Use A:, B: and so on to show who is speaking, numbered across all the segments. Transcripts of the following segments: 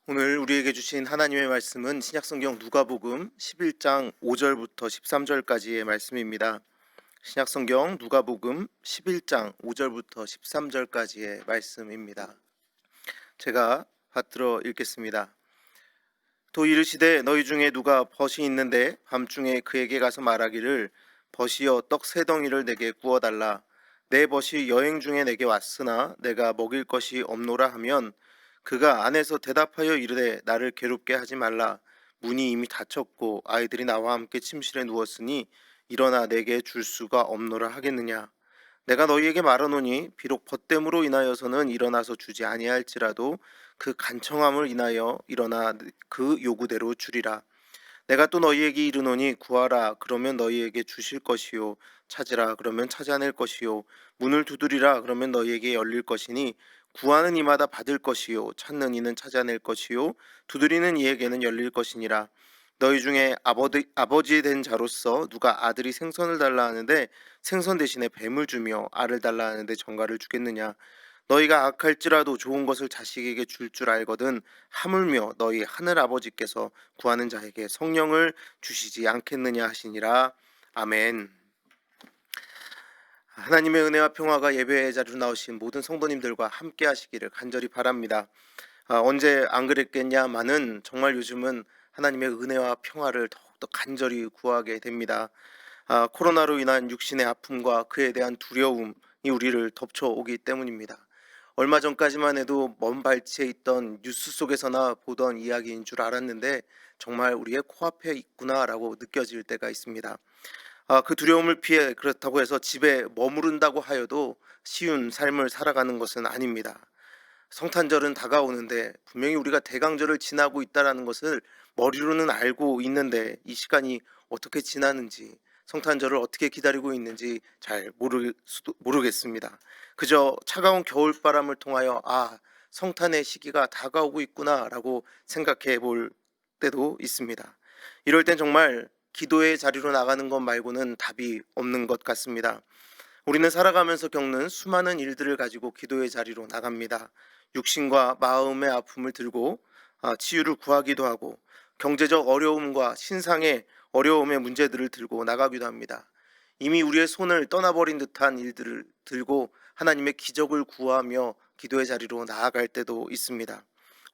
A: 오늘 우리에게 주신 하나님의 말씀은 신약성경 누가복음 11장 5절부터 13절까지의 말씀입니다. 신약성경 누가복음 11장 5절부터 13절까지의 말씀입니다. 제가 받들어 읽겠습니다. 또 이르시되 너희 중에 누가 벗이 있는데 밤중에 그에게 가서 말하기를 벗이여 떡 세 덩이를 내게 구워달라. 내 벗이 여행 중에 내게 왔으나 내가 먹일 것이 없노라 하면 그가 안에서 대답하여 이르되 나를 괴롭게 하지 말라. 문이 이미 닫혔고 아이들이 나와 함께 침실에 누웠으니 일어나 내게 줄 수가 없노라 하겠느냐. 내가 너희에게 말하노니 비록 벗됨으로 인하여서는 일어나서 주지 아니할지라도 그 간청함을 인하여 일어나 그 요구대로 주리라. 내가 또 너희에게 이르노니 구하라 그러면 너희에게 주실 것이요 찾으라 그러면 찾아낼 것이요 문을 두드리라 그러면 너희에게 열릴 것이니 구하는 이마다 받을 것이요 찾는 이는 찾아낼 것이요 두드리는 이에게는 열릴 것이니라. 너희 중에 아버지 된 자로서 누가 아들이 생선을 달라 하는데 생선 대신에 뱀을 주며 알을 달라 하는데 정갈을 주겠느냐. 너희가 악할지라도 좋은 것을 자식에게 줄 줄 알거든 하물며 너희 하늘 아버지께서 구하는 자에게 성령을 주시지 않겠느냐 하시니라. 아멘. 하나님의 은혜와 평화가 예배의 자리로 나오신 모든 성도님들과 함께 하시기를 간절히 바랍니다. 언제 안 그랬겠냐마는 정말 요즘은 하나님의 은혜와 평화를 더욱더 간절히 구하게 됩니다. 코로나로 인한 육신의 아픔과 그에 대한 두려움이 우리를 덮쳐오기 때문입니다. 얼마 전까지만 해도 먼 발치에 있던 뉴스 속에서나 보던 이야기인 줄 알았는데 정말 우리의 코앞에 있구나라고 느껴질 때가 있습니다. 그 두려움을 피해 그렇다고 해서 집에 머무른다고 하여도 쉬운 삶을 살아가는 것은 아닙니다. 성탄절은 다가오는데 분명히 우리가 대강절을 지나고 있다는 것을 머리로는 알고 있는데 이 시간이 어떻게 지나는지 성탄절을 어떻게 기다리고 있는지 잘 모르겠습니다. 그저 차가운 겨울바람을 통하여 성탄의 시기가 다가오고 있구나라고 생각해 볼 때도 있습니다. 이럴 땐 정말 기도의 자리로 나가는 것 말고는 답이 없는 것 같습니다. 우리는 살아가면서 겪는 수많은 일들을 가지고 기도의 자리로 나갑니다. 육신과 마음의 아픔을 들고 치유를 구하기도 하고 경제적 어려움과 신상의 어려움의 문제들을 들고 나가기도 합니다. 이미 우리의 손을 떠나버린 듯한 일들을 들고 하나님의 기적을 구하며 기도의 자리로 나아갈 때도 있습니다.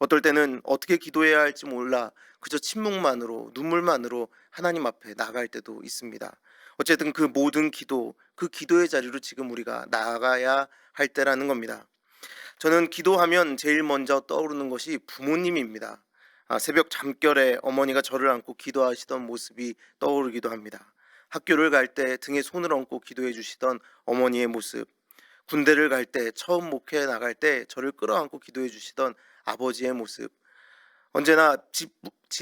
A: 어떨 때는 어떻게 기도해야 할지 몰라 그저 침묵만으로 눈물만으로 하나님 앞에 나갈 때도 있습니다. 어쨌든 그 모든 기도, 그 기도의 자리로 지금 우리가 나아가야 할 때라는 겁니다. 저는 기도하면 제일 먼저 떠오르는 것이 부모님입니다. 새벽 잠결에 어머니가 저를 안고 기도하시던 모습이 떠오르기도 합니다. 학교를 갈 때 등에 손을 얹고 기도해 주시던 어머니의 모습, 군대를 갈 때 처음 목회에 나갈 때 저를 끌어안고 기도해 주시던 아버지의 모습, 언제나 집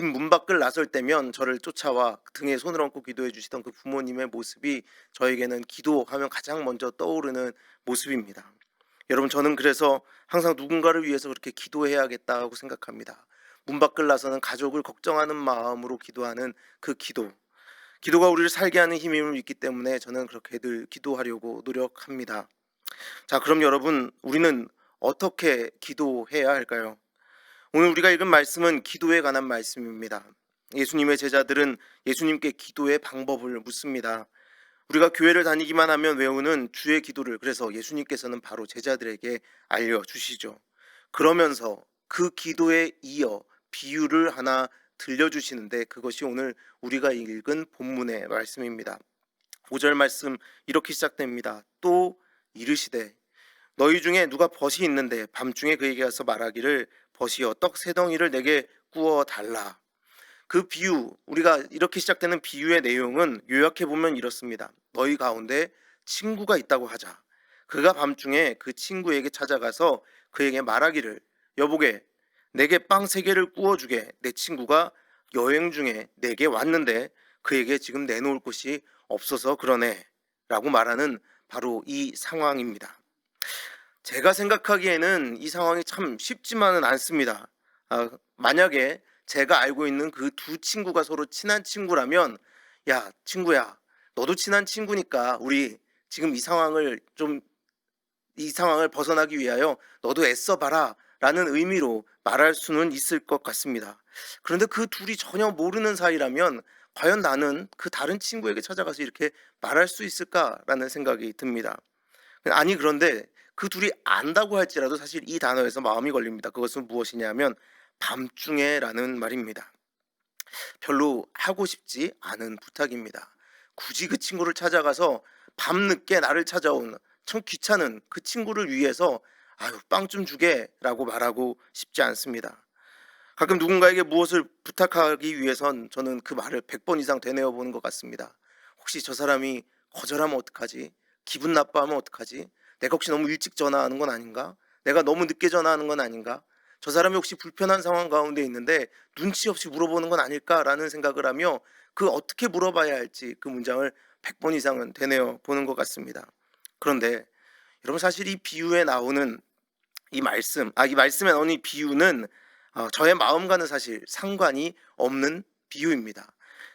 A: 문 밖을 나설 때면 저를 쫓아와 등에 손을 얹고 기도해 주시던 그 부모님의 모습이 저에게는 기도하면 가장 먼저 떠오르는 모습입니다. 여러분, 저는 그래서 항상 누군가를 위해서 그렇게 기도해야겠다고 생각합니다. 문 밖을 나서는 가족을 걱정하는 마음으로 기도하는 그 기도가 우리를 살게 하는 힘임을 믿기 때문에 저는 그렇게 늘 기도하려고 노력합니다. 자, 그럼 여러분, 우리는 어떻게 기도해야 할까요? 오늘 우리가 읽은 말씀은 기도에 관한 말씀입니다. 예수님의 제자들은 예수님께 기도의 방법을 묻습니다. 우리가 교회를 다니기만 하면 외우는 주의 기도를 그래서 예수님께서는 바로 제자들에게 알려주시죠. 그러면서 그 기도에 이어 비유를 하나 들려주시는데 그것이 오늘 우리가 읽은 본문의 말씀입니다. 5절 말씀 이렇게 시작됩니다. 또 이르시되 너희 중에 누가 벗이 있는데 밤중에 그에게 가서 말하기를 벗이여 떡 세 덩이를 내게 구워 달라. 그 비유, 우리가 이렇게 시작되는 비유의 내용은 요약해 보면 이렇습니다. 너희 가운데 친구가 있다고 하자. 그가 밤중에 그 친구에게 찾아가서 그에게 말하기를 여보게 내게 빵 세 개를 구워주게. 내 친구가 여행 중에 내게 왔는데 그에게 지금 내놓을 곳이 없어서 그러네 라고 말하는 바로 이 상황입니다. 제가 생각하기에는 이 상황이 참 쉽지만은 않습니다. 만약에 제가 알고 있는 그 두 친구가 서로 친한 친구라면 야 친구야 너도 친한 친구니까 우리 지금 이 상황을 벗어나기 위하여 너도 애써봐라 라는 의미로 말할 수는 있을 것 같습니다. 그런데 그 둘이 전혀 모르는 사이라면 과연 나는 그 다른 친구에게 찾아가서 이렇게 말할 수 있을까라는 생각이 듭니다. 아니 그런데 그 둘이 안다고 할지라도 사실 이 단어에서 마음이 걸립니다. 그것은 무엇이냐면 밤중에라는 말입니다. 별로 하고 싶지 않은 부탁입니다. 굳이 그 친구를 찾아가서 밤늦게 나를 찾아온 참 귀찮은 그 친구를 위해서 아유 빵 좀 주게라고 말하고 싶지 않습니다. 가끔 누군가에게 무엇을 부탁하기 위해선 저는 그 말을 100번 이상 되뇌어 보는 것 같습니다. 혹시 저 사람이 거절하면 어떡하지? 기분 나빠하면 어떡하지? 내가 혹시 너무 일찍 전화하는 건 아닌가? 내가 너무 늦게 전화하는 건 아닌가? 저 사람이 혹시 불편한 상황 가운데 있는데 눈치 없이 물어보는 건 아닐까라는 생각을 하며 그 어떻게 물어봐야 할지 그 문장을 100번 이상은 되뇌어 보는 것 같습니다. 그런데 여러분 사실 이 비유에 나오는 이 말씀에 나오는 이 비유는 저의 마음과는 사실 상관이 없는 비유입니다.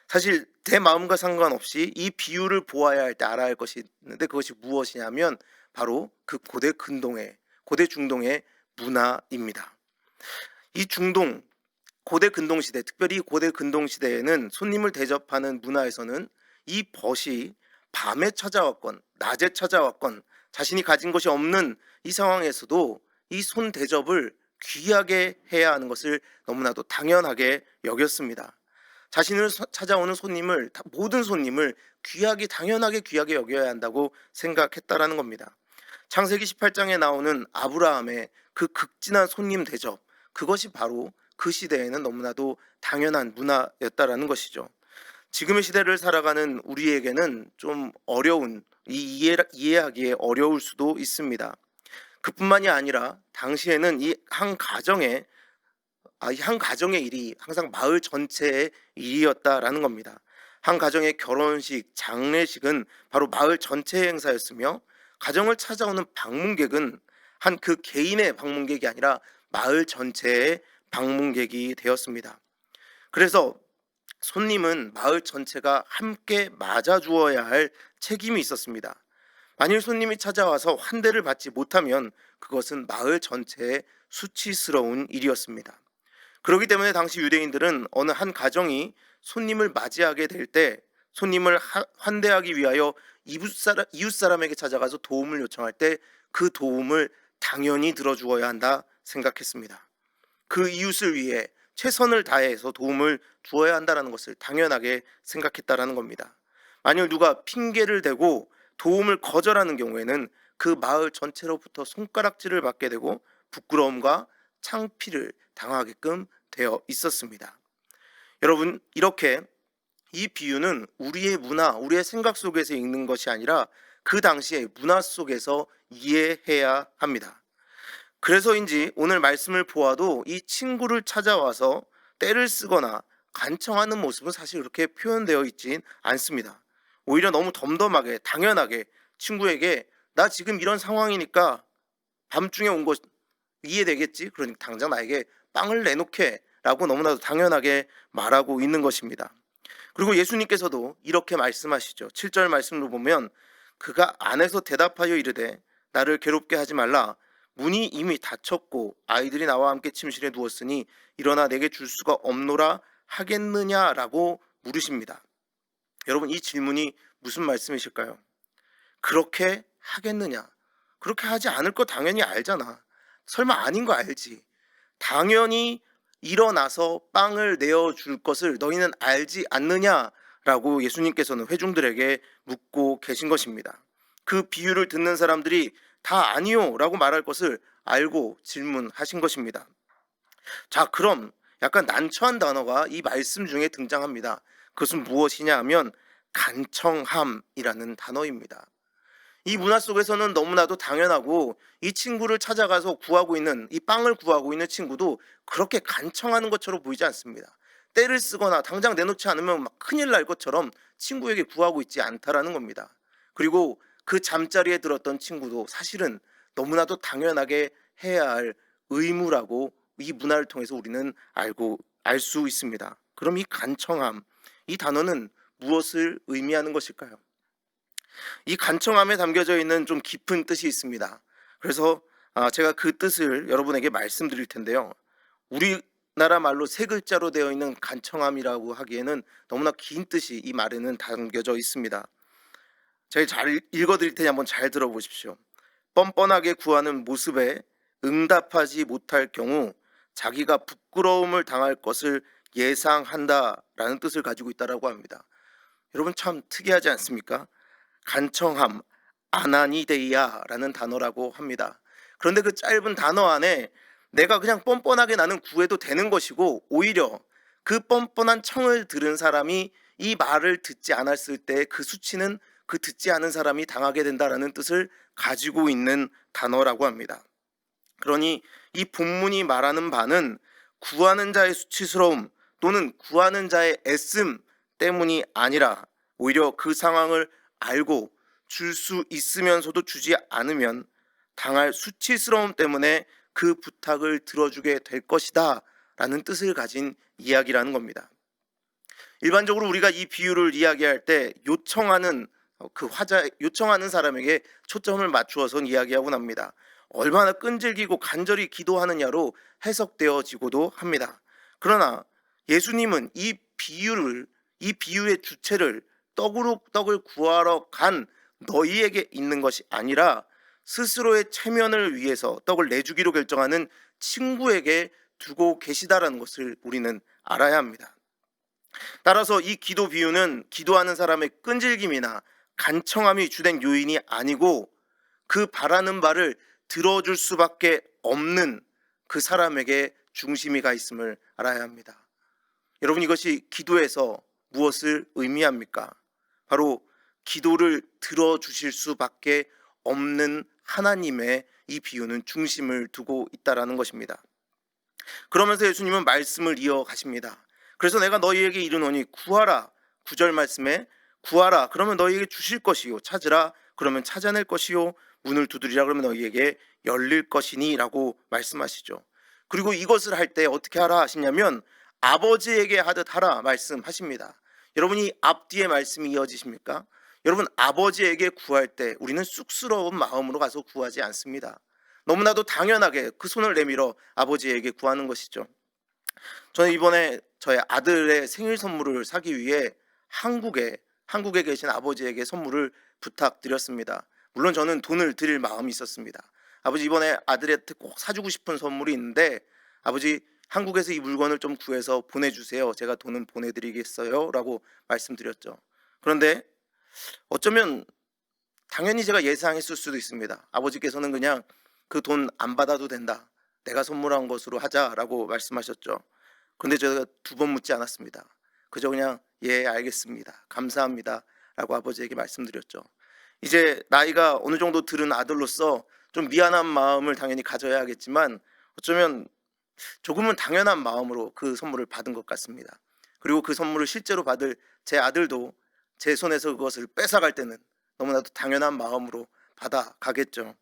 A: 사실 제 마음과 상관없이 이 비유를 보아야 할 때 알아야 할 것이 있는데 그것이 무엇이냐면 바로 그 고대 중동의 문화입니다. 이 중동 고대 근동 시대, 특별히 고대 근동 시대에는 손님을 대접하는 문화에서는 이 벗이 밤에 찾아왔건 낮에 찾아왔건 자신이 가진 것이 없는 이 상황에서도 이 손 대접을 귀하게 해야 하는 것을 너무나도 당연하게 여겼습니다. 자신을 찾아오는 모든 손님을 귀하게 당연하게 귀하게 여겨야 한다고 생각했다라는 겁니다. 창세기 18장에 나오는 아브라함의 그 극진한 손님 대접, 그것이 바로 그 시대에는 너무나도 당연한 문화였다라는 것이죠. 지금의 시대를 살아가는 우리에게는 좀 어려운 이해하기에 어려울 수도 있습니다. 그뿐만이 아니라 당시에는 한 가정의 일이 항상 마을 전체의 일이었다라는 겁니다. 한 가정의 결혼식, 장례식은 바로 마을 전체의 행사였으며 가정을 찾아오는 방문객은 한 그 개인의 방문객이 아니라 마을 전체의 방문객이 되었습니다. 그래서 손님은 마을 전체가 함께 맞아주어야 할 책임이 있었습니다. 만일 손님이 찾아와서 환대를 받지 못하면 그것은 마을 전체의 수치스러운 일이었습니다. 그렇기 때문에 당시 유대인들은 어느 한 가정이 손님을 맞이하게 될 때 손님을 환대하기 위하여 이웃 사람에게 찾아가서 도움을 요청할 때 그 도움을 당연히 들어주어야 한다 생각했습니다. 그 이웃을 위해 최선을 다해서 도움을 주어야 한다는 것을 당연하게 생각했다라는 겁니다. 만일 누가 핑계를 대고 도움을 거절하는 경우에는 그 마을 전체로부터 손가락질을 받게 되고 부끄러움과 창피를 당하게끔 되어 있었습니다. 여러분, 이렇게 이 비유는 우리의 문화, 우리의 생각 속에서 읽는 것이 아니라 그 당시의 문화 속에서 이해해야 합니다. 그래서인지 오늘 말씀을 보아도 이 친구를 찾아와서 떼를 쓰거나 간청하는 모습은 사실 그렇게 표현되어 있진 않습니다. 오히려 너무 덤덤하게 당연하게 친구에게 나 지금 이런 상황이니까 밤중에 온 거 이해되겠지? 그러니까 당장 나에게 빵을 내놓게 라고 너무나도 당연하게 말하고 있는 것입니다. 그리고 예수님께서도 이렇게 말씀하시죠. 7절 말씀을 보면 그가 안에서 대답하여 이르되 나를 괴롭게 하지 말라. 문이 이미 닫혔고 아이들이 나와 함께 침실에 누웠으니 일어나 내게 줄 수가 없노라 하겠느냐라고 물으십니다. 여러분, 이 질문이 무슨 말씀이실까요? 그렇게 하겠느냐? 그렇게 하지 않을 거 당연히 알잖아. 설마 아닌 거 알지? 당연히 일어나서 빵을 내어줄 것을 너희는 알지 않느냐라고 예수님께서는 회중들에게 묻고 계신 것입니다. 그 비유를 듣는 사람들이 다 아니요 라고 말할 것을 알고 질문하신 것입니다. 자, 그럼 약간 난처한 단어가 이 말씀 중에 등장합니다. 그것은 무엇이냐 하면 간청함이라는 단어입니다. 이 문화 속에서는 너무나도 당연하고 이 친구를 찾아가서 이 빵을 구하고 있는 친구도 그렇게 간청하는 것처럼 보이지 않습니다. 떼를 쓰거나 당장 내놓지 않으면 막 큰일 날 것처럼 친구에게 구하고 있지 않다라는 겁니다. 그리고 그 잠자리에 들었던 친구도 사실은 너무나도 당연하게 해야 할 의무라고 이 문화를 통해서 우리는 알 수 있습니다. 그럼 이 간청함, 이 단어는 무엇을 의미하는 것일까요? 이 간청함에 담겨져 있는 좀 깊은 뜻이 있습니다. 그래서 제가 그 뜻을 여러분에게 말씀드릴 텐데요. 우리나라 말로 세 글자로 되어 있는 간청함이라고 하기에는 너무나 긴 뜻이 이 말에는 담겨져 있습니다. 제가 잘 읽어 드릴 테니 한번 잘 들어보십시오. 뻔뻔하게 구하는 모습에 응답하지 못할 경우 자기가 부끄러움을 당할 것을 예상한다라는 뜻을 가지고 있다라고 합니다. 여러분 참 특이하지 않습니까? 간청함, 아나니데이아라는 단어라고 합니다. 그런데 그 짧은 단어 안에 내가 그냥 뻔뻔하게 나는 구해도 되는 것이고, 오히려 그 뻔뻔한 청을 들은 사람이 이 말을 듣지 않았을 때 그 수치는 그 듣지 않은 사람이 당하게 된다라는 뜻을 가지고 있는 단어라고 합니다. 그러니 이 본문이 말하는 바는 구하는 자의 수치스러움 또는 구하는 자의 애씀 때문이 아니라, 오히려 그 상황을 알고 줄 수 있으면서도 주지 않으면 당할 수치스러움 때문에 그 부탁을 들어주게 될 것이다 라는 뜻을 가진 이야기라는 겁니다. 일반적으로 우리가 이 비유를 이야기할 때 요청하는 사람에게 초점을 맞추어서 이야기하곤 합니다. 얼마나 끈질기고 간절히 기도하느냐로 해석되어지고도 합니다. 그러나 예수님은 이 비유의 주체를 떡을 구하러 간 너희에게 있는 것이 아니라 스스로의 체면을 위해서 떡을 내주기로 결정하는 친구에게 두고 계시다라는 것을 우리는 알아야 합니다. 따라서 이 기도 비유는 기도하는 사람의 끈질김이나 간청함이 주된 요인이 아니고, 그 바라는 바를 들어줄 수밖에 없는 그 사람에게 중심이 가 있음을 알아야 합니다. 여러분, 이것이 기도에서 무엇을 의미합니까? 바로 기도를 들어주실 수밖에 없는 하나님의 이 비유는 중심을 두고 있다라는 것입니다. 그러면서 예수님은 말씀을 이어가십니다. 그래서 내가 너희에게 이르노니 구하라. 9절 말씀에 구하라 그러면 너희에게 주실 것이요, 찾으라 그러면 찾아낼 것이요, 문을 두드리라 그러면 너희에게 열릴 것이니 라고 말씀하시죠. 그리고 이것을 할 때 어떻게 하라 하시냐면 아버지에게 하듯 하라 말씀하십니다. 여러분이 앞뒤에 말씀이 이어지십니까? 여러분, 아버지에게 구할 때 우리는 쑥스러운 마음으로 가서 구하지 않습니다. 너무나도 당연하게 그 손을 내밀어 아버지에게 구하는 것이죠. 저는 이번에 저의 아들의 생일 선물을 사기 위해 한국에 계신 아버지에게 선물을 부탁드렸습니다. 물론 저는 돈을 드릴 마음이 있었습니다. 아버지, 이번에 아들한테 꼭 사주고 싶은 선물이 있는데 아버지, 한국에서 이 물건을 좀 구해서 보내주세요. 제가 돈은 보내드리겠어요 라고 말씀드렸죠. 그런데 어쩌면 당연히 제가 예상했을 수도 있습니다. 아버지께서는 그냥 그 돈 안 받아도 된다, 내가 선물한 것으로 하자라고 말씀하셨죠. 그런데 제가 두 번 묻지 않았습니다. 그저 그냥 예 알겠습니다, 감사합니다 라고 아버지에게 말씀드렸죠. 이제 나이가 어느 정도 들은 아들로서 좀 미안한 마음을 당연히 가져야 하겠지만, 어쩌면 조금은 당연한 마음으로 그 선물을 받은 것 같습니다. 그리고 그 선물을 실제로 받을 제 아들도 제 손에서 그것을 뺏어갈 때는 너무나도 당연한 마음으로 받아가겠죠.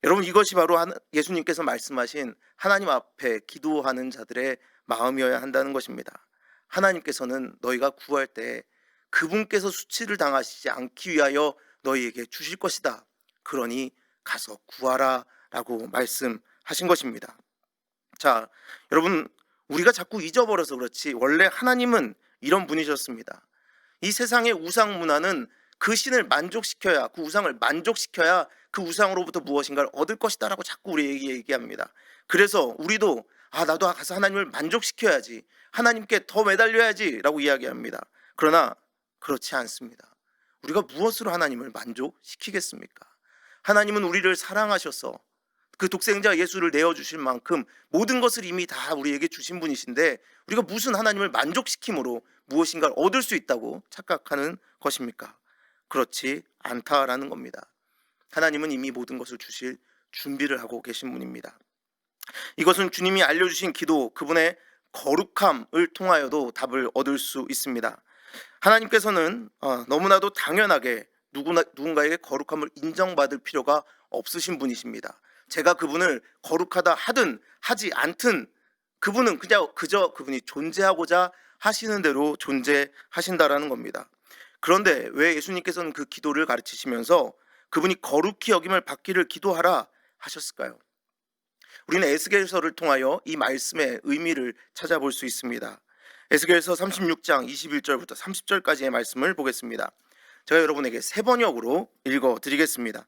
A: 여러분, 이것이 바로 예수님께서 말씀하신 하나님 앞에 기도하는 자들의 마음이어야 한다는 것입니다. 하나님께서는 너희가 구할 때 그분께서 수치를 당하시지 않기 위하여 너희에게 주실 것이다, 그러니 가서 구하라 라고 말씀하신 것입니다. 자, 여러분, 우리가 자꾸 잊어버려서 그렇지 원래 하나님은 이런 분이셨습니다. 이 세상의 우상 문화는 그 신을 만족시켜야, 그 우상을 만족시켜야 그 우상으로부터 무엇인가를 얻을 것이다 라고 자꾸 우리에게 얘기합니다. 그래서 우리도 나도 가서 하나님을 만족시켜야지, 하나님께 더 매달려야지 라고 이야기합니다. 그러나 그렇지 않습니다. 우리가 무엇으로 하나님을 만족시키겠습니까? 하나님은 우리를 사랑하셔서 그 독생자 예수를 내어주실 만큼 모든 것을 이미 다 우리에게 주신 분이신데, 우리가 무슨 하나님을 만족시킴으로 무엇인가를 얻을 수 있다고 착각하는 것입니까? 그렇지 않다라는 겁니다. 하나님은 이미 모든 것을 주실 준비를 하고 계신 분입니다. 이것은 주님이 알려주신 기도, 그분의 거룩함을 통하여도 답을 얻을 수 있습니다. 하나님께서는 너무나도 당연하게 누군가에게 거룩함을 인정받을 필요가 없으신 분이십니다. 제가 그분을 거룩하다 하든 하지 않든 그분은 그저 그분이 존재하고자 하시는 대로 존재하신다라는 겁니다. 그런데 왜 예수님께서는 그 기도를 가르치시면서 그분이 거룩히 여김을 받기를 기도하라 하셨을까요? 우리는 에스겔서를 통하여 이 말씀의 의미를 찾아볼 수 있습니다. 에스겔서 36장 21절부터 30절까지의 말씀을 보겠습니다. 제가 여러분에게 세 번역으로 읽어 드리겠습니다.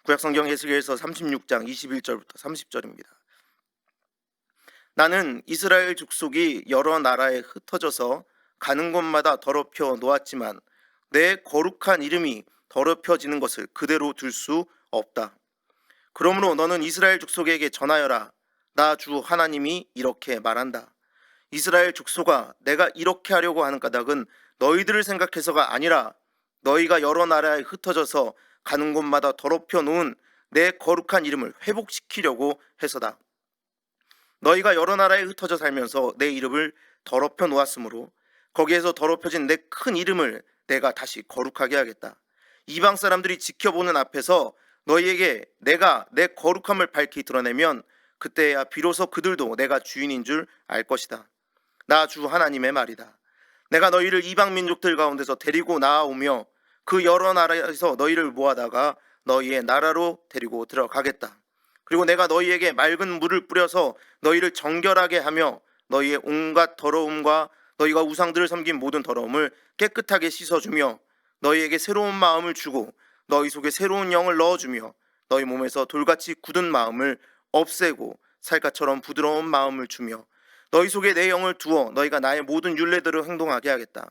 A: 구약성경 에스겔서 36장 21절부터 30절입니다. 나는 이스라엘 족속이 여러 나라에 흩어져서 가는 곳마다 더럽혀 놓았지만 내 거룩한 이름이 더럽혀지는 것을 그대로 둘 수 없다. 그러므로 너는 이스라엘 족속에게 전하여라. 나 주 하나님이 이렇게 말한다. 이스라엘 족속아, 내가 이렇게 하려고 하는 까닭은 너희들을 생각해서가 아니라 너희가 여러 나라에 흩어져서 가는 곳마다 더럽혀 놓은 내 거룩한 이름을 회복시키려고 해서다. 너희가 여러 나라에 흩어져 살면서 내 이름을 더럽혀 놓았으므로 거기에서 더럽혀진 내 큰 이름을 내가 다시 거룩하게 하겠다. 이방 사람들이 지켜보는 앞에서 너희에게 내가 내 거룩함을 밝히 드러내면 그때야 비로소 그들도 내가 주인인 줄 알 것이다. 나 주 하나님의 말이다. 내가 너희를 이방 민족들 가운데서 데리고 나아오며 그 여러 나라에서 너희를 모아다가 너희의 나라로 데리고 들어가겠다. 그리고 내가 너희에게 맑은 물을 뿌려서 너희를 정결하게 하며 너희의 온갖 더러움과 너희가 우상들을 섬긴 모든 더러움을 깨끗하게 씻어주며 너희에게 새로운 마음을 주고 너희 속에 새로운 영을 넣어주며 너희 몸에서 돌같이 굳은 마음을 없애고 살갗처럼 부드러운 마음을 주며 너희 속에 내 영을 두어 너희가 나의 모든 율례대로 행동하게 하겠다.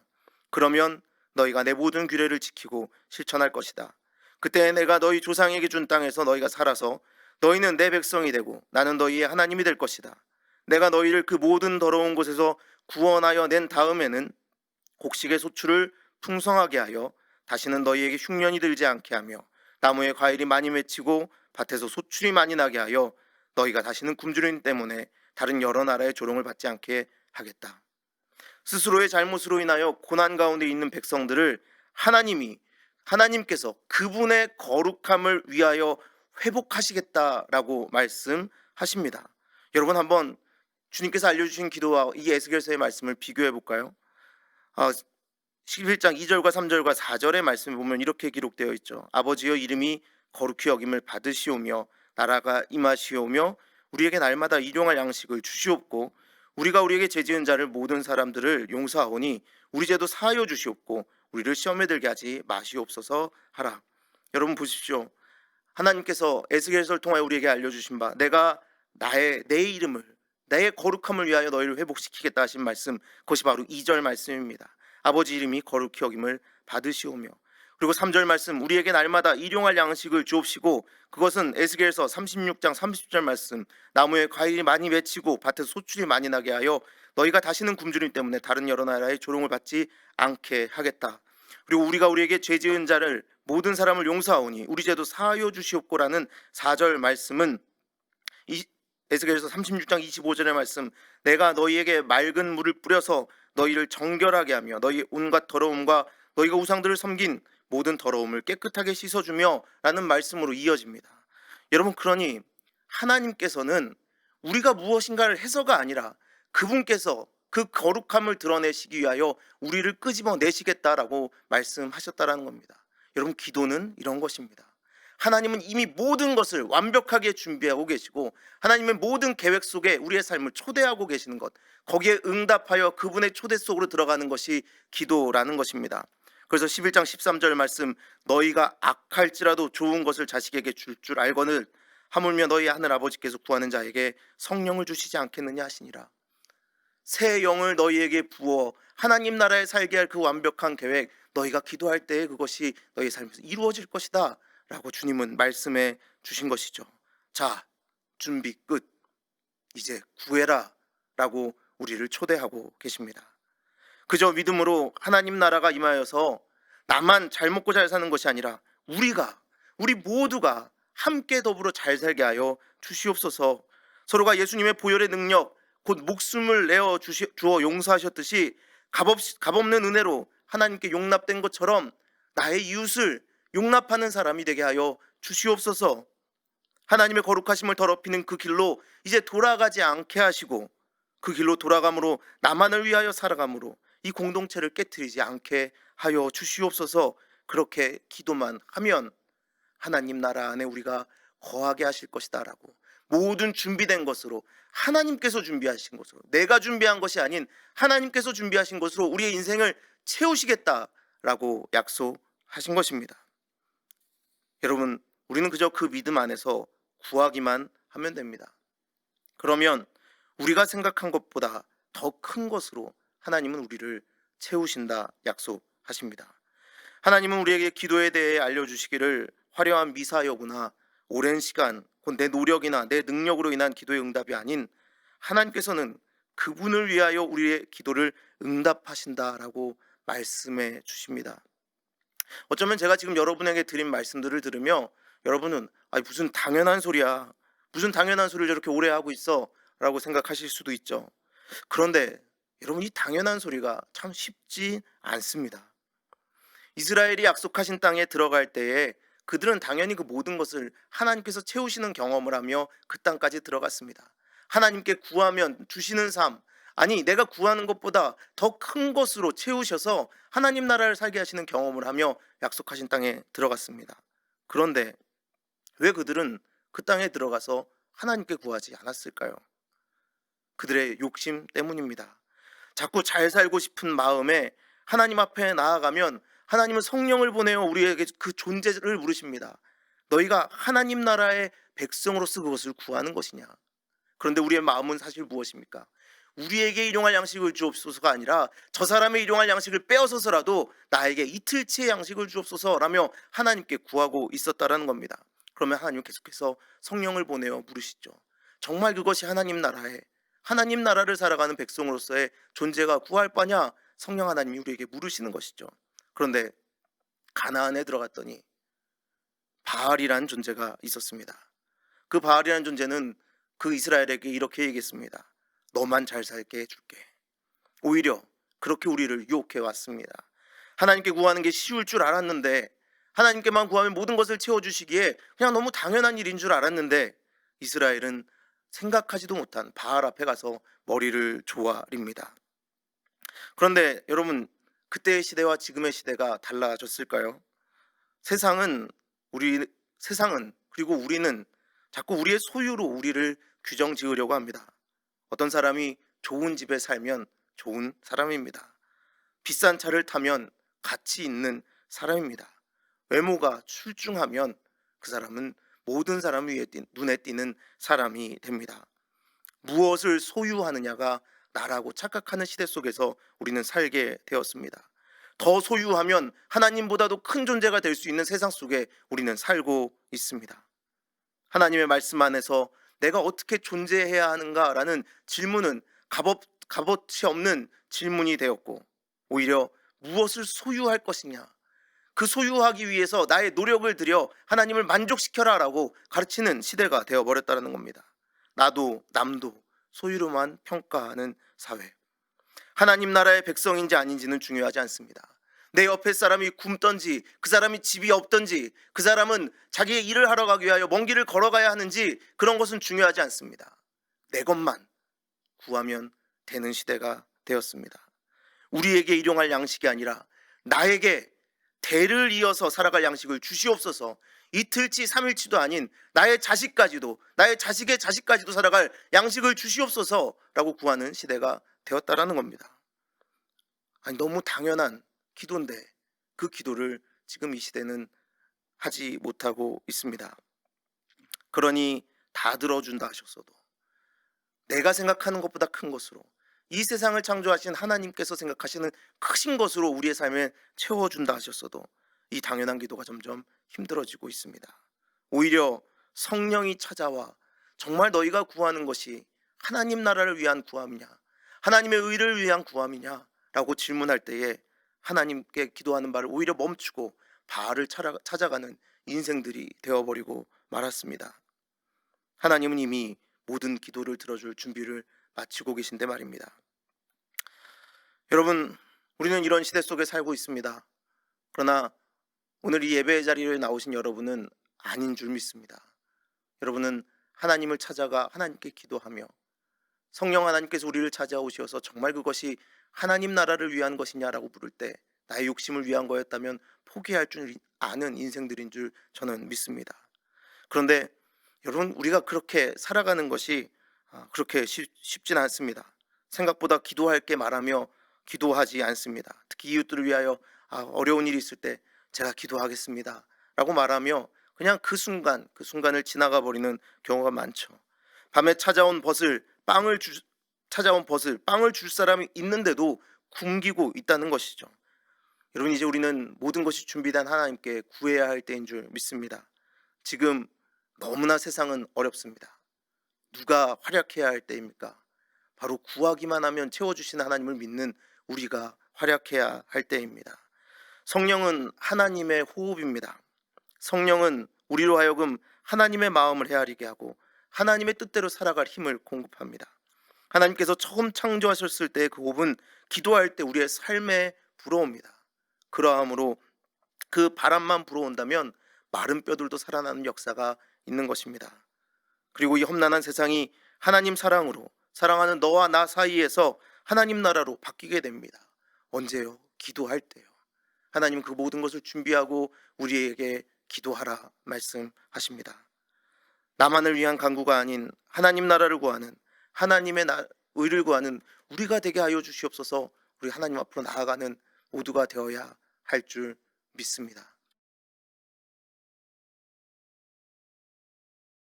A: 그러면 너희가 내 모든 규례를 지키고 실천할 것이다. 그때 내가 너희 조상에게 준 땅에서 너희가 살아서 너희는 내 백성이 되고 나는 너희의 하나님이 될 것이다. 내가 너희를 그 모든 더러운 곳에서 구원하여 낸 다음에는 곡식의 소출을 풍성하게 하여 다시는 너희에게 흉년이 들지 않게 하며 나무에 과일이 많이 맺히고 밭에서 소출이 많이 나게 하여 너희가 다시는 굶주림 때문에 다른 여러 나라의 조롱을 받지 않게 하겠다. 스스로의 잘못으로 인하여 고난 가운데 있는 백성들을 하나님께서 그분의 거룩함을 위하여 회복하시겠다라고 말씀하십니다. 여러분 한번 주님께서 알려주신 기도와 이 에스겔서의 말씀을 비교해 볼까요? 11장 2절과 3절과 4절의 말씀을 보면 이렇게 기록되어 있죠. 아버지여 이름이 거룩히 여김을 받으시오며 나라가 임하시오며 우리에게 날마다 일용할 양식을 주시옵고 우리가 우리에게 죄지은 자를 모든 사람들을 용서하오니 우리 죄도 사하여 주시옵고 우리를 시험에 들게 하지 마시옵소서 하라. 여러분 보십시오. 하나님께서 에스겔서를 통하여 우리에게 알려주신 바 내가 내 이름을 내 거룩함을 위하여 너희를 회복시키겠다 하신 말씀, 그것이 바로 2절 말씀입니다. 아버지 이름이 거룩히 여김을 받으시오며, 그리고 3절 말씀 우리에게 날마다 일용할 양식을 주옵시고, 그것은 에스겔서 36장 30절 말씀 나무에 과일이 많이 맺히고 밭에서 소출이 많이 나게 하여 너희가 다시는 굶주림 때문에 다른 여러 나라의 조롱을 받지 않게 하겠다. 그리고 우리가 우리에게 죄 지은 자를 모든 사람을 용서하오니 우리 죄도 사하여 주시옵고라는 4절 말씀은 에스겔서 36장 25절의 말씀 내가 너희에게 맑은 물을 뿌려서 너희를 정결하게 하며 너희 온갖 더러움과 너희가 우상들을 섬긴 모든 더러움을 깨끗하게 씻어주며 라는 말씀으로 이어집니다. 여러분, 그러니 하나님께서는 우리가 무엇인가를 해서가 아니라 그분께서 그 거룩함을 드러내시기 위하여 우리를 끄집어내시겠다라고 말씀하셨다라는 겁니다. 여러분, 기도는 이런 것입니다. 하나님은 이미 모든 것을 완벽하게 준비하고 계시고 하나님의 모든 계획 속에 우리의 삶을 초대하고 계시는 것, 거기에 응답하여 그분의 초대 속으로 들어가는 것이 기도라는 것입니다. 그래서 11장 13절 말씀 너희가 악할지라도 좋은 것을 자식에게 줄 알거늘 하물며 너희 하늘 아버지께서 구하는 자에게 성령을 주시지 않겠느냐 하시니라. 새 영을 너희에게 부어 하나님 나라에 살게 할 그 완벽한 계획, 너희가 기도할 때 그것이 너희 삶에서 이루어질 것이다 라고 주님은 말씀해 주신 것이죠. 자, 준비 끝. 이제 구해라 라고 우리를 초대하고 계십니다. 그저 믿음으로 하나님 나라가 임하여서 나만 잘 먹고 잘 사는 것이 아니라 우리 모두가 함께 더불어 잘 살게 하여 주시옵소서. 서로가 예수님의 보혈의 능력 곧 목숨을 내어 주어 용서하셨듯이 값없는 은혜로 하나님께 용납된 것처럼 나의 이웃을 용납하는 사람이 되게 하여 주시옵소서. 하나님의 거룩하심을 더럽히는 그 길로 이제 돌아가지 않게 하시고 그 길로 돌아감으로 나만을 위하여 살아감으로 이 공동체를 깨트리지 않게 하여 주시옵소서. 그렇게 기도만 하면 하나님 나라 안에 우리가 거하게 하실 것이다라고, 모든 준비된 것으로, 하나님께서 준비하신 것으로, 내가 준비한 것이 아닌 하나님께서 준비하신 것으로 우리의 인생을 채우시겠다라고 약속하신 것입니다. 여러분, 우리는 그저 그 믿음 안에서 구하기만 하면 됩니다. 그러면 우리가 생각한 것보다 더 큰 것으로 하나님은 우리를 채우신다 약속하십니다. 하나님은 우리에게 기도에 대해 알려주시기를, 화려한 미사여구나 오랜 시간, 곧 내 노력이나 내 능력으로 인한 기도의 응답이 아닌 하나님께서는 그분을 위하여 우리의 기도를 응답하신다라고 말씀해 주십니다. 어쩌면 제가 지금 여러분에게 드린 말씀들을 들으며 여러분은 무슨 당연한 소리야, 무슨 당연한 소리를 저렇게 오래 하고 있어 라고 생각하실 수도 있죠. 그런데 여러분, 이 당연한 소리가 참 쉽지 않습니다. 이스라엘이 약속하신 땅에 들어갈 때에 그들은 당연히 그 모든 것을 하나님께서 채우시는 경험을 하며 그 땅까지 들어갔습니다. 하나님께 구하면 주시는 삶, 아니 내가 구하는 것보다 더 큰 것으로 채우셔서 하나님 나라를 살게 하시는 경험을 하며 약속하신 땅에 들어갔습니다. 그런데 왜 그들은 그 땅에 들어가서 하나님께 구하지 않았을까요? 그들의 욕심 때문입니다. 자꾸 잘 살고 싶은 마음에 하나님 앞에 나아가면 하나님은 성령을 보내어 우리에게 그 존재를 물으십니다. 너희가 하나님 나라의 백성으로서 그것을 구하는 것이냐? 그런데 우리의 마음은 사실 무엇입니까? 우리에게 일용할 양식을 주옵소서가 아니라 저 사람의 일용할 양식을 빼앗아서라도 나에게 이틀치의 양식을 주옵소서라며 하나님께 구하고 있었다라는 겁니다. 그러면 하나님은 계속해서 성령을 보내어 물으시죠. 정말 그것이 하나님 나라를 살아가는 백성으로서의 존재가 구할 바냐? 성령 하나님이 우리에게 물으시는 것이죠. 그런데 가나안에 들어갔더니 바알이라는 존재가 있었습니다. 그 바알이라는 존재는 그 이스라엘에게 이렇게 얘기했습니다. 너만 잘 살게 해줄게. 오히려 그렇게 우리를 유혹해 왔습니다. 하나님께 구하는 게 쉬울 줄 알았는데, 하나님께만 구하면 모든 것을 채워주시기에 그냥 너무 당연한 일인 줄 알았는데, 이스라엘은 생각하지도 못한 바알 앞에 가서 머리를 조아립니다. 그런데 여러분, 그때의 시대와 지금의 시대가 달라졌을까요? 세상은 그리고 우리는 자꾸 우리의 소유로 우리를 규정 지으려고 합니다. 어떤 사람이 좋은 집에 살면 좋은 사람입니다. 비싼 차를 타면 가치 있는 사람입니다. 외모가 출중하면 그 사람은 모든 사람 위에 눈에 띄는 사람이 됩니다. 무엇을 소유하느냐가 나라고 착각하는 시대 속에서 우리는 살게 되었습니다. 더 소유하면 하나님보다도 큰 존재가 될 수 있는 세상 속에 우리는 살고 있습니다. 하나님의 말씀 안에서 내가 어떻게 존재해야 하는가라는 질문은 값어치 없는 질문이 되었고, 오히려 무엇을 소유할 것이냐, 그 소유하기 위해서 나의 노력을 들여 하나님을 만족시켜라라고 가르치는 시대가 되어버렸다는 겁니다. 나도 남도 소유로만 평가하는 사회. 하나님 나라의 백성인지 아닌지는 중요하지 않습니다. 내 옆에 사람이 굶던지, 그 사람이 집이 없던지, 그 사람은 자기의 일을 하러 가기 위하여 먼 길을 걸어가야 하는지, 그런 것은 중요하지 않습니다. 내 것만 구하면 되는 시대가 되었습니다. 우리에게 일용할 양식이 아니라 나에게 대를 이어서 살아갈 양식을 주시옵소서, 이틀치 3일치도 아닌 나의 자식까지도, 나의 자식의 자식까지도 살아갈 양식을 주시옵소서라고 구하는 시대가 되었다라는 겁니다. 너무 당연한 기도인데 그 기도를 지금 이 시대는 하지 못하고 있습니다. 그러니 다 들어준다 하셨어도, 내가 생각하는 것보다 큰 것으로, 이 세상을 창조하신 하나님께서 생각하시는 크신 것으로 우리의 삶에 채워준다 하셨어도 이 당연한 기도가 점점 힘들어지고 있습니다. 오히려 성령이 찾아와 정말 너희가 구하는 것이 하나님 나라를 위한 구함이냐, 하나님의 의를 위한 구함이냐 라고 질문할 때에 하나님께 기도하는 바를 오히려 멈추고 바알을 찾아가는 인생들이 되어버리고 말았습니다. 하나님은 이미 모든 기도를 들어줄 준비를 마치고 계신데 말입니다. 여러분, 우리는 이런 시대 속에 살고 있습니다. 그러나 오늘 이 예배의 자리에 나오신 여러분은 아닌 줄 믿습니다. 여러분은 하나님을 찾아가 하나님께 기도하며 성령 하나님께서 우리를 찾아오셔서 정말 그것이 하나님 나라를 위한 것이냐라고 물을 때 나의 욕심을 위한 거였다면 포기할 줄 아는 인생들인 줄 저는 믿습니다. 그런데 여러분, 우리가 그렇게 살아가는 것이 그렇게 쉽진 않습니다. 생각보다 기도할 게 말하며 기도하지 않습니다. 특히 이웃들을 위하여 어려운 일이 있을 때 제가 기도하겠습니다 라고 말하며 그냥 그 순간을 지나가 버리는 경우가 많죠. 밤에 찾아온 벗을 빵을 줄 사람이 있는데도 굶기고 있다는 것이죠. 여러분, 이제 우리는 모든 것이 준비된 하나님께 구해야 할 때인 줄 믿습니다. 지금 너무나 세상은 어렵습니다. 누가 활약해야 할 때입니까? 바로 구하기만 하면 채워주시는 하나님을 믿는 우리가 활약해야 할 때입니다. 성령은 하나님의 호흡입니다. 성령은 우리로 하여금 하나님의 마음을 헤아리게 하고 하나님의 뜻대로 살아갈 힘을 공급합니다. 하나님께서 처음 창조하셨을 때 그 호흡은 기도할 때 우리의 삶에 불어옵니다. 그러함으로 그 바람만 불어온다면 마른 뼈들도 살아나는 역사가 있는 것입니다. 그리고 이 험난한 세상이 하나님 사랑으로, 사랑하는 너와 나 사이에서 하나님 나라로 바뀌게 됩니다. 언제요? 기도할 때요. 하나님은 그 모든 것을 준비하고 우리에게 기도하라 말씀하십니다. 나만을 위한 간구가 아닌 하나님 나라를 구하는, 하나님의 의를 구하는 우리가 되게 하여 주시옵소서. 우리 하나님 앞으로 나아가는 모두가 되어야 할 줄 믿습니다.